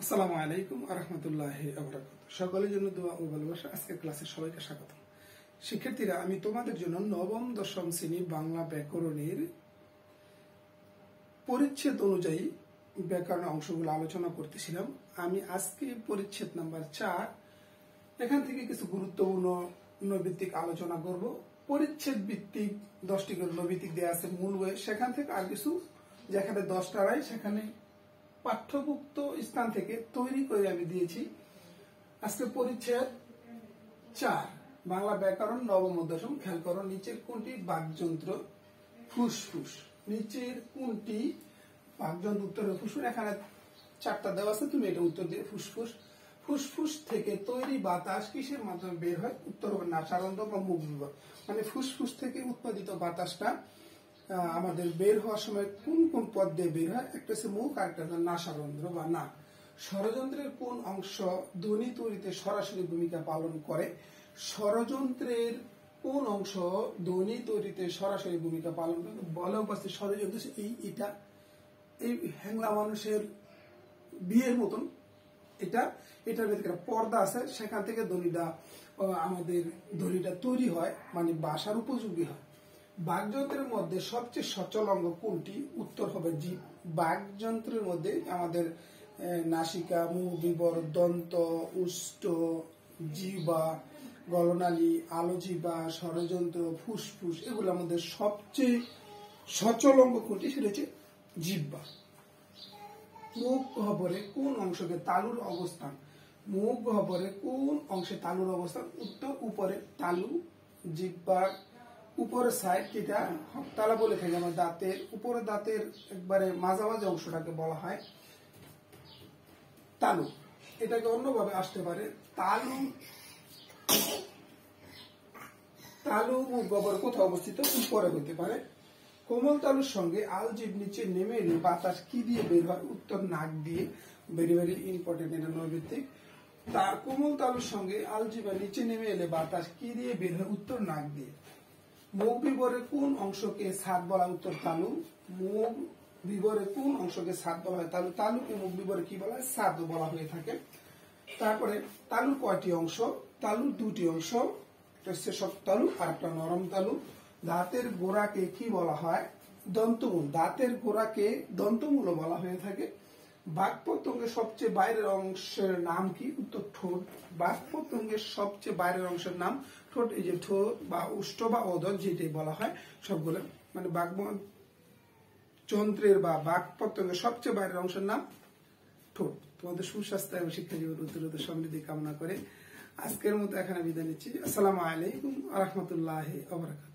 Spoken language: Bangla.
আসসালামু আলাইকুম ওয়া রাহমাতুল্লাহি ওয়া বারাকাতুহু। সকলের জন্য দোয়া ও ভালোবাসা। আজকের ক্লাসে সবাইকে স্বাগত। শিক্ষার্থীরা, আমি তোমাদের জন্য নবম দশম শ্রেণী বাংলা ব্যাকরণের পরিচ্ছেদ অনুযায়ী ব্যাকরণ অংশগুলো আলোচনা করতেছিলাম। আমি আজকে পরিচ্ছেদ নাম্বার 4 এখান থেকে কিছু গুরুত্বপূর্ণ নৈবিত্তিক আলোচনা করব। পরিচ্ছেদ ভিত্তিক 10টি করে নৈবিত্তিক দেওয়া আছে মূল বইয়ে, সেখান থেকে আর কিছু যেখানে 10টা রায় সেখানে পাঠ্যভুক্ত স্থান থেকে তৈরি করে আমি দিয়েছি। আজকে পরিচ্ছেদ 4 বাংলা ব্যাকরণ নবম ও দশম। খেয়াল করো, নিচের কোনটি বাকযন্ত্র ফুসফুস? নিচের কোনটি বাকযন্ত্র উত্তরে ফুসফুস? এখানে 4টা দেওয়া আছে, তুমি এটা উত্তর দিয়ে ফুসফুস। ফুসফুস থেকে তৈরি বাতাস কিসের মাধ্যমে বের হয়? উত্তর হবে নাসারন্ধ্র বা মুখ বিবর। মানে ফুসফুস থেকে উৎপাদিত বাতাসটা আমাদের বের হওয়ার সময় কোন কোন পথ দিয়ে বের হয়? একটা হচ্ছে মুখ, আর একটা হচ্ছে নাসারন্ধ্র বা নাক। স্বরযন্ত্রের কোন অংশ ধ্বনি তৈরিতে সরাসরি ভূমিকা পালন করে? স্বরযন্ত্রের কোন অংশ ধ্বনি তৈরিতে সরাসরি ভূমিকা পালন করে? বলে উপস্থিত স্বরযন্ত্র এটা এই হ্যাংলা মানুষের বিয়ের মতন। এটার ভেতরে পর্দা আছে, সেখান থেকে আমাদের ধ্বনিটা তৈরি হয়, মানে বাসার উপযোগী হয়। বাকযন্ত্রের মধ্যে সবচেয়ে সচল অঙ্গ কোনটি? উত্তর হবে জিভ। বাকযন্ত্রের মধ্যে আমাদের নাসিকা, মুখ বিবর, দন্ত, উষ্ট, জিহ্বা, গলনালী, আলোজিহ্বা, স্বরযন্ত্র, ফুসফুস, এগুলোর মধ্যে সবচেয়ে সচল অঙ্গ কোনটি? সেটা হচ্ছে জিহ্বা। মুখ গহ্বরে কোন অংশকে তালুর অবস্থান? মুখ গহ্বরে কোন অংশে তালুর অবস্থান? উত্তর উপরে তালু। জিহ্বার উপরের সাইড, যেটা হকতালা বলে থাকি আমার, দাঁতের উপরে, দাঁতের একবারে মাঝামাঝি অংশটাকে বলা হয় তালু। এটাকে অন্যভাবে আসতে পারে তালু। তালু মুখ গহ্বরে কোথাও অবস্থিত? উপরে হইতে পারে। কোমল তালুর সঙ্গে আলজিভ নিচে নেমে এলে বাতাস কি দিয়ে বের হয়? উত্তর নাক দিয়ে। ভেরি ভেরি ইম্পর্টেন্ট, এটা নৈবিত্তিক। কোমল তালুর সঙ্গে আলজিভা নিচে নেমে এলে বাতাস কি দিয়ে বের হয়? উত্তর নাক দিয়ে। মুখ বিবরে কোন অংশকে ছাদ বলা? উত্তর তালু। মুখ বিবরে কোন অংশকে ছাদ বলা হয়? তালু। তালুকে মুখ বিবরে কি বলা হয়? ছাদ বলা হয়ে থাকে। তারপরে তালুর কয়টি অংশ? তালুর 2টি অংশ, একটা হচ্ছে শক্ত তালু আর একটা নরম তালু। দাঁতের গোড়াকে কি বলা হয়? দন্তমূল। দাঁতের গোড়াকে দন্তমূল বলা হয়ে থাকে। বাক প্রত্যঙ্গের সবচেয়ে বাইরের অংশের নাম কি? উত্তর ঠোঁট। বাক প্রত্যঙ্গের সবচেয়ে বাইরের অংশের নাম ঠোঁট। এই যে ঠোঁট বা উষ্ঠ বা অধর যেটাই বলা হয় সবগুলো, মানে বাক যন্ত্রের বা বাক প্রত্যঙ্গের সবচেয়ে বাইরের অংশের নাম ঠোঁট। তোমাদের সুস্বাস্থ্য এবং শিক্ষা জীবন উত্তরোত্তর সমৃদ্ধি কামনা করে আজকের মতো এখানে বিদায় নিচ্ছি। আসসালামু আলাইকুম ওয়া রাহমাতুল্লাহি ওয়া বারাকাতুহু।